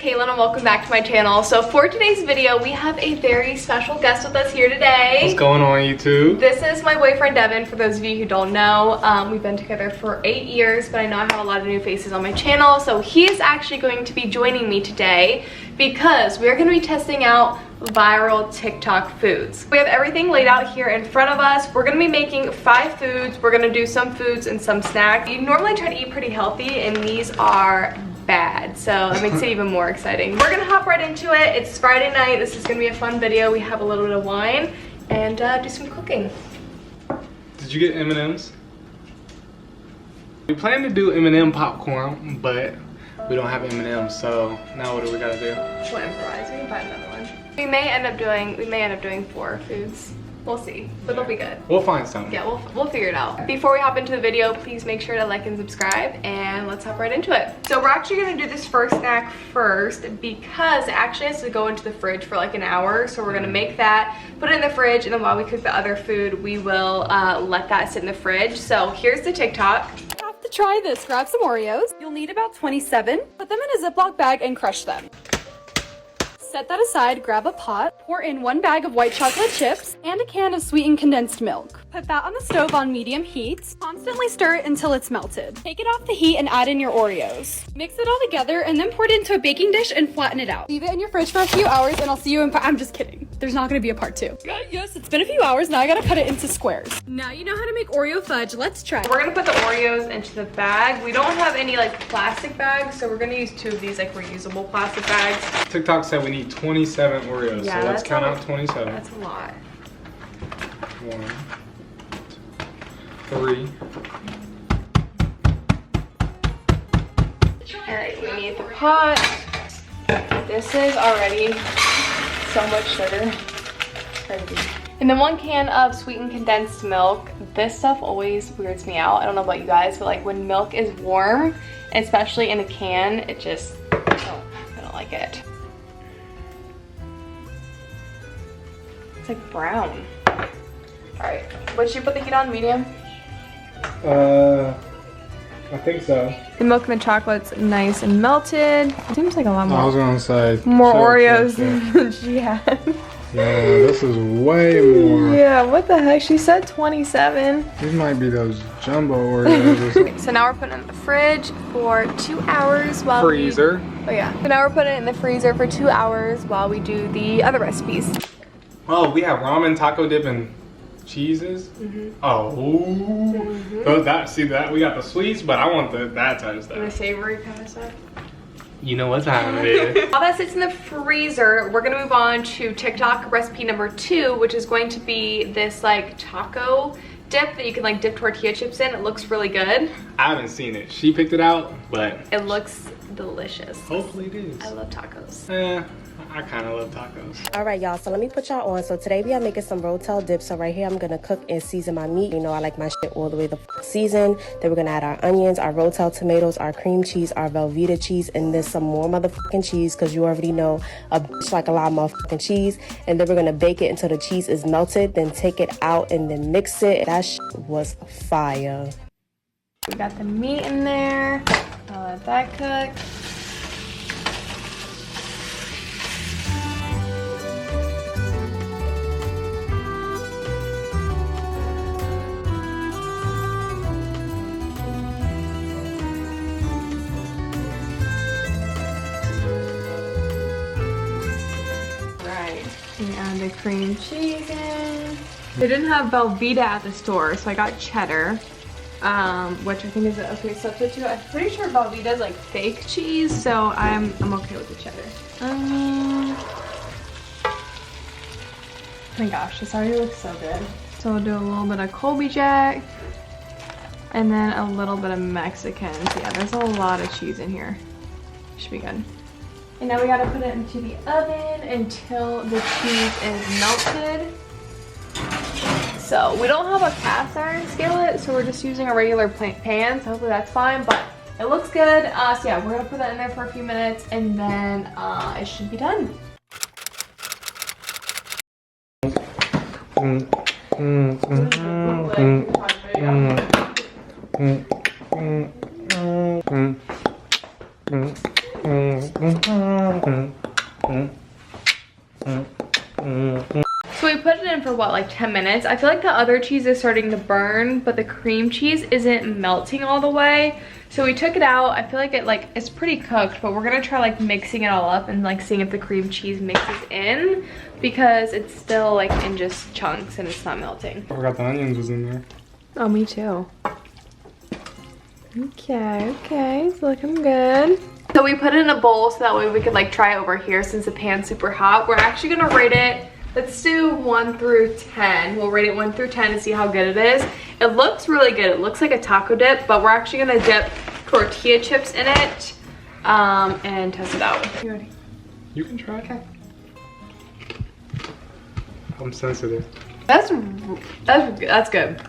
Kaylan and welcome back to my channel. So for today's video, we have a very special guest with us here today. What's going on, YouTube? This is my boyfriend Devin, for those of you who don't know. We've been together for 8 years, but I know I have a lot of new faces on my channel. So he is actually going to be joining me today because we're going to be testing out viral TikTok foods. We have everything laid out here in front of us. We're going to be making 5 foods. We're going to do some foods and some snacks. You normally try to eat pretty healthy, and these are bad, so it makes it even more exciting. We're gonna hop right into it. It's Friday night. This is gonna be a fun video. We have a little bit of wine and do some cooking. Did you get M&Ms? We plan to do M&M popcorn, but we don't have M&Ms, so now what do we gotta do? We'll improvise. We can find another one. We may end up doing 4 foods. We'll see, but they'll be good. We'll find something. Yeah, we'll figure it out. Before we hop into the video, please make sure to like and subscribe, and let's hop right into it. So we're actually gonna do this first snack first because it actually has to go into the fridge for like an hour. So we're gonna make that, put it in the fridge, and then while we cook the other food, we will let that sit in the fridge. So here's the TikTok. Have to try this. Grab some Oreos. You'll need about 27. Put them in a Ziploc bag and crush them. Set that aside, grab a pot, pour in 1 bag of white chocolate chips and a can of sweetened condensed milk. Put that on the stove on medium heat. Constantly stir it until it's melted. Take it off the heat and add in your Oreos. Mix it all together and then pour it into a baking dish and flatten it out. Leave it in your fridge for a few hours and I'll see you in I'm just kidding. There's not gonna be a part 2. Yes, it's been a few hours. Now I gotta cut it into squares. Now you know how to make Oreo fudge. Let's try. We're gonna put the Oreos into the bag. We don't have any like plastic bags, so we're gonna use 2 of these like reusable plastic bags. TikTok said we need 27 Oreos, Yeah, so let's count out 27. That's a lot. 1, 3. Alright, we need the pot. This is already so much sugar. Crazy. And then 1 can of sweetened condensed milk. This stuff always weirds me out. I don't know about you guys, but like when milk is warm, especially in a can, it just, I don't like it. It's like brown. Alright, what should you put the heat on? Medium? I think so. The milk and the chocolate's nice and melted. Seems like a lot more. I was gonna say More Oreos than she had. Yeah, this is way more. Yeah, what the heck? She said 27. These might be those jumbo Oreos or something. So now we're putting it in the fridge for 2 hours while Freezer. Oh yeah. So now we're putting it in the freezer for 2 hours while we do the other recipes. Oh, we have ramen, taco dip, and cheeses. Oh, see that we got the sweets, but I want that type of The stuff. savory kind of stuff. You know what time it is. While that sits in the freezer, we're gonna move on to TikTok recipe number 2, which is going to be this like taco dip that you can like dip tortilla chips in. It looks really good. I haven't seen it. She picked it out, but It looks delicious. hopefully it is. I love tacos. I kind of love tacos. All right, y'all, so let me put y'all on. So today we are making some Rotel Dip. So right here, I'm gonna cook and season my meat. You know, I like my shit all the way the seasoned. Then we're gonna add our onions, our Rotel tomatoes, our cream cheese, our Velveeta cheese, and then some more motherfucking cheese, because you already know a bitch like a lot of motherfucking cheese. And then we're gonna bake it until the cheese is melted, then take it out and then mix it. That shit was fire. We got the meat in there. I'll let that cook. And add the cream cheese in. They didn't have Velveeta at the store, so I got cheddar, which I think is an okay substitute. I'm pretty sure Velveeta is like fake cheese, so I'm okay with the cheddar. Oh my gosh, this already looks so good. So we'll do a little bit of Colby Jack, and then a little bit of Mexican. So yeah, there's a lot of cheese in here. Should be good. And now we gotta put it into the oven until the cheese is melted. So we don't have a cast iron skillet, so we're just using a regular pan, so hopefully that's fine, but it looks good. So yeah, we're gonna put that in there for a few minutes and then it should be done. in for what, like 10 minutes. I feel like the other cheese is starting to burn, but the cream cheese isn't melting all the way. So we took it out. I feel like it's pretty cooked, but we're gonna try like mixing it all up and like seeing if the cream cheese mixes in, because it's still like in just chunks and it's not melting. I forgot the onions was in there. Oh, me too. Okay, it's looking good. So we put it in a bowl so that way we could like try it over here since the pan's super hot. We're actually gonna rate it, let's do 1 through 10. We'll rate it 1 through 10 to see how good it is. It looks really good. It looks like a taco dip, but we're actually gonna dip tortilla chips in it and test it out. You ready? You can try. Okay. I'm sensitive. That's good.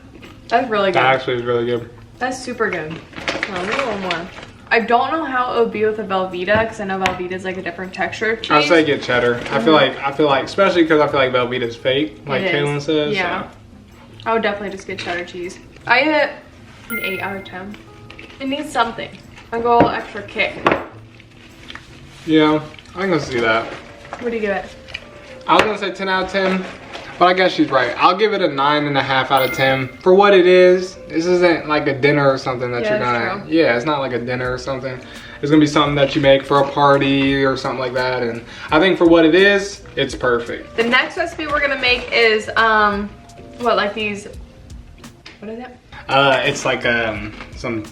That's really good. That actually is really good. That's super good. No, maybe a little more. I don't know how it would be with a Velveeta because I know Velveeta is like a different texture of cheese. I'd say get cheddar. I feel like, especially because I feel like Velveeta's fake, like Kaylan says. Yeah. So. I would definitely just get cheddar cheese. I hit an 8 out of 10. It needs something. I go a little extra kick. Yeah, I can see that. What do you give it? I was gonna say 10 out of 10, but I guess she's right. I'll give it a 9.5 out of 10 for what it is. This isn't like a dinner or something that you're gonna. Yeah, it's not like a dinner or something. It's gonna be something that you make for a party or something like that, and I think for what it is, it's perfect. The next recipe we're gonna make is what, like these? What is it? It's like some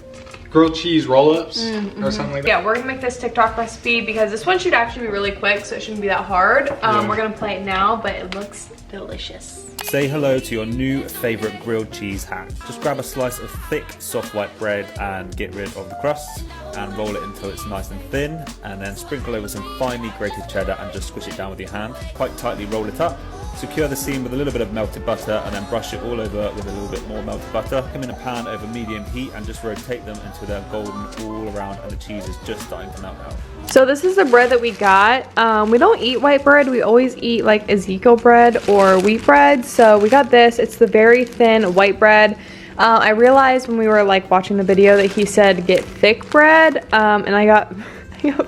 grilled cheese roll-ups or something like that. Yeah, we're gonna make this TikTok recipe because this one should actually be really quick, so it shouldn't be that hard. We're gonna play it now, but it looks delicious. Say hello to your new favourite grilled cheese hack. Just grab a slice of thick, soft white bread and get rid of the crusts and roll it until it's nice and thin, and then sprinkle over some finely grated cheddar and just squish it down with your hand. Quite tightly roll it up. Secure the seam with a little bit of melted butter and then brush it all over with a little bit more melted butter. Put them in a pan over medium heat and just rotate them until they're golden all around and the cheese is just starting to melt out. So this is the bread that we got. We don't eat white bread. We always eat like Ezekiel bread or wheat bread. So we got this. It's the very thin white bread. I realized when we were like watching the video that he said get thick bread, and I got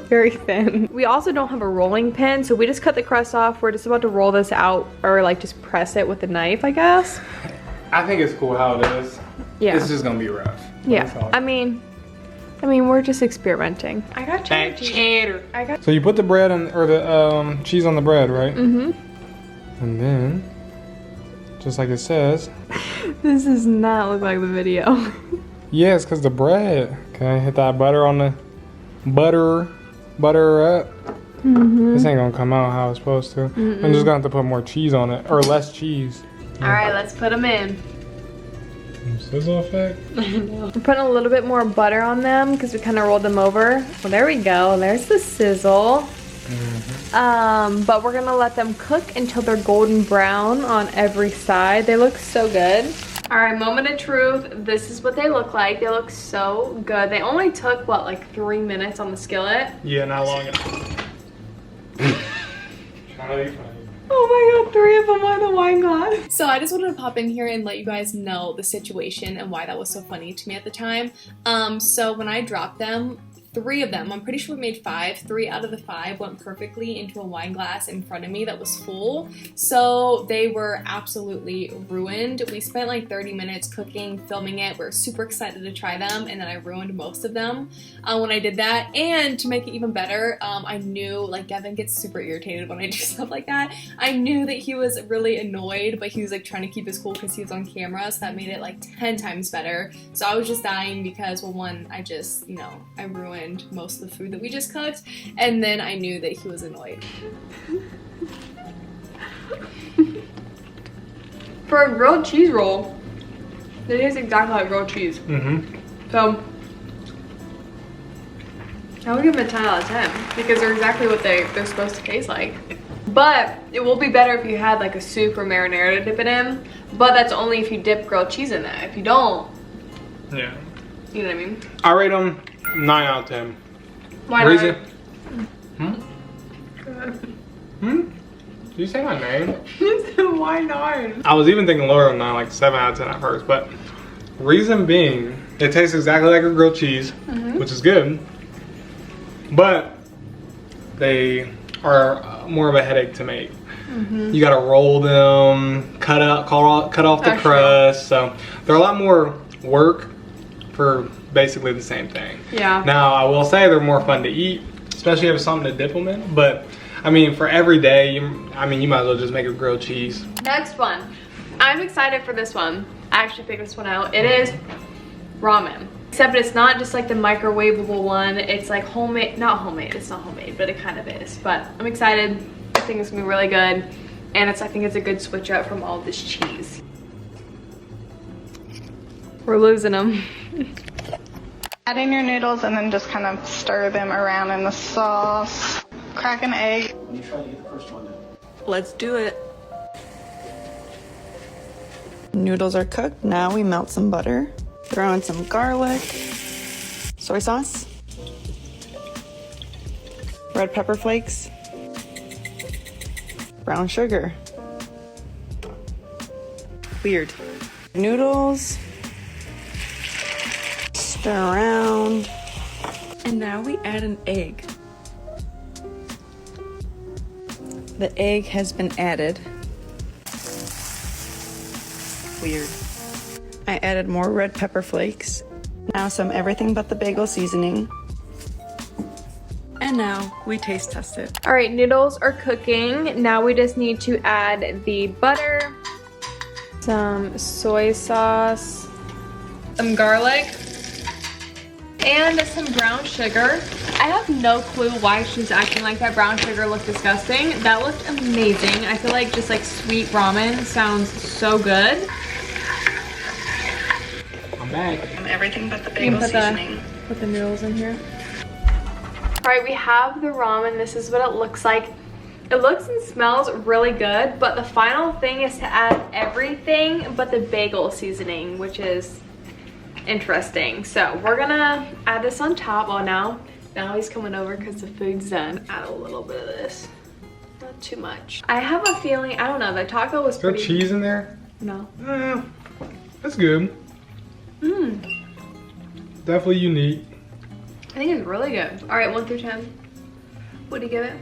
very thin. We also don't have a rolling pin, so we just cut the crust off. We're just about to roll this out, or like just press it with a knife, I guess. I think it's cool how it is. Yeah. It's just gonna be rough. Yeah. I mean, we're just experimenting. I got cheddar. So you put the bread on, or the cheese on the bread, right? Mm-hmm. And then, just like it says. This does not look like the video. Yeah, it's because the bread. Okay, hit that butter on the butter up. This ain't gonna come out how it's supposed to. I'm just gonna have to put more cheese on it, or less cheese. All right, let's put them in. Sizzle effect. We're putting a little bit more butter on them because we kind of rolled them over. Well, there we go. There's the sizzle. But we're gonna let them cook until they're golden brown on every side. They look so good. All right, moment of truth. This is what they look like. They look so good. They only took, what, like 3 minutes on the skillet? Yeah, not long enough. Oh my god, 3 of them on the wine glass. So I just wanted to pop in here and let you guys know the situation and why that was so funny to me at the time. So when I dropped them, 3 of them, I'm pretty sure we made 5. 3 out of the 5 went perfectly into a wine glass in front of me that was full. So they were absolutely ruined. We spent like 30 minutes cooking, filming it. We're super excited to try them, and then I ruined most of them when I did that. And to make it even better, I knew, like, Devin gets super irritated when I do stuff like that. I knew that he was really annoyed, but he was like trying to keep his cool because he was on camera, so that made it like 10 times better. So I was just dying because, well, one, I just, you know, I ruined most of the food that we just cooked, and then I knew that he was annoyed. For a grilled cheese roll, it tastes exactly like grilled cheese. So I would give them a 10 out of 10 because they're exactly what they're supposed to taste like. But it will be better if you had like a soup or marinara to dip it in, but that's only if you dip grilled cheese in that. If you don't, yeah, you know what I mean. I rate them 9 out of 10. Why Reason? not? Did you say my name? Why not? I was even thinking lower than 9, like 7 out of 10 at first, but reason being, it tastes exactly like a grilled cheese, which is good, but they are more of a headache to make. You gotta roll them, cut off the crust. So they're a lot more work for basically the same thing. Yeah. Now I will say they're more fun to eat, especially if you have something to dip them in. But I mean, for every day, you might as well just make a grilled cheese. Next one. I'm excited for this one. I actually picked this one out. It is ramen. Except it's not just like the microwavable one. It's like homemade, not homemade. It's not homemade, but it kind of is. But I'm excited. I think it's gonna be really good. And I think it's a good switch up from all this cheese. We're losing them. Add in your noodles and then just kind of stir them around in the sauce. Crack an egg. Let's do it. Noodles are cooked. Now we melt some butter. Throw in some garlic, soy sauce, red pepper flakes, brown sugar. Weird. Noodles. Stir around. And now we add an egg. The egg has been added. Weird. I added more red pepper flakes. Now some everything but the bagel seasoning. And now we taste test it. All right, noodles are cooking. Now we just need to add the butter, some soy sauce, some garlic, and some brown sugar. I have no clue why she's acting like that. Brown sugar looked disgusting. That looked amazing. I feel like just like sweet ramen sounds so good. I'm back. Everything but the bagel seasoning. Put the noodles in here. All right, we have the ramen. This is what it looks like. It looks and smells really good, but the final thing is to add everything but the bagel seasoning, which is interesting. So we're gonna add this on top. Well, now he's coming over because the food's done. Add a little bit of this, not too much. I have a feeling, I don't know, the taco was pretty. Is there cheese in there? No. That's good. Definitely unique. I think it's really good. All right, 1 through 10. What do you give it?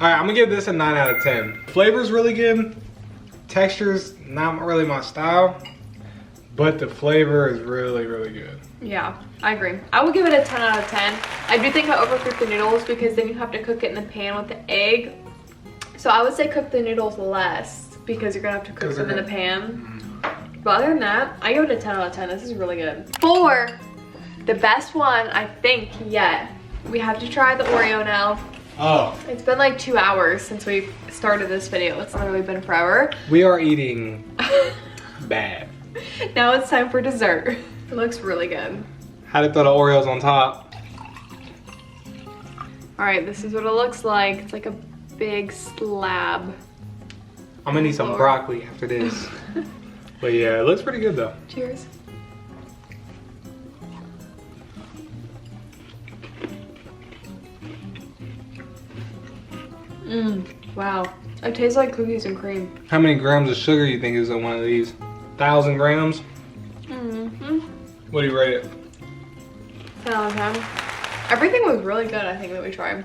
All right, I'm gonna give this a 9 out of 10. Flavor's really good. Texture's not really my style, but the flavor is really, really good. Yeah, I agree. I would give it a 10 out of 10. I do think I overcooked the noodles because then you have to cook it in the pan with the egg. So I would say cook the noodles less because you're gonna have to cook them in the pan. But other than that, I give it a 10 out of 10. This is really good. For the best one, I think, yet, we have to try the Oreo now. Oh. It's been like 2 hours since we started this video. It's literally been forever. We are eating bad. Now it's time for dessert. It looks really good. Had to throw the Oreos on top. All right, this is what it looks like. It's like a big slab. I'm gonna need some broccoli after this. But yeah, it looks pretty good though. Cheers. Wow. It tastes like cookies and cream. How many grams of sugar you think is in one of these? 1,000 grams? What do you rate it? 10 out of 10. Everything was really good, I think, that we tried.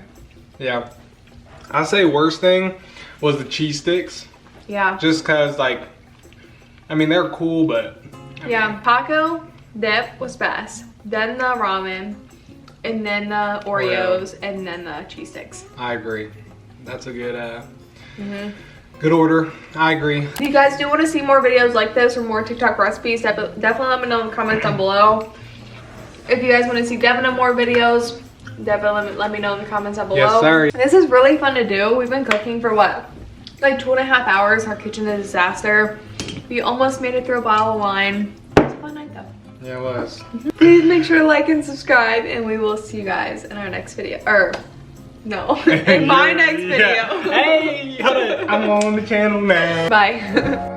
Yeah. I'd say worst thing was the cheese sticks. Yeah. Just cause like, I mean, they're cool, but. Yeah, taco dip was best. Then the ramen, and then the Oreos, and then the cheese sticks. I agree. That's a good, good order. I agree. If you guys do want to see more videos like this or more TikTok recipes, definitely let me know in the comments down below. If you guys want to see Devin in more videos, definitely let me know in the comments down below. Yes, sir. This is really fun to do. We've been cooking for what? Like 2.5 hours. Our kitchen is a disaster. We almost made it through a bottle of wine. It was a fun night though. Yeah, it was. Please make sure to like and subscribe, and we will see you guys in our next video. No, in my next video. Hey, hold on. I'm on the channel now. Bye.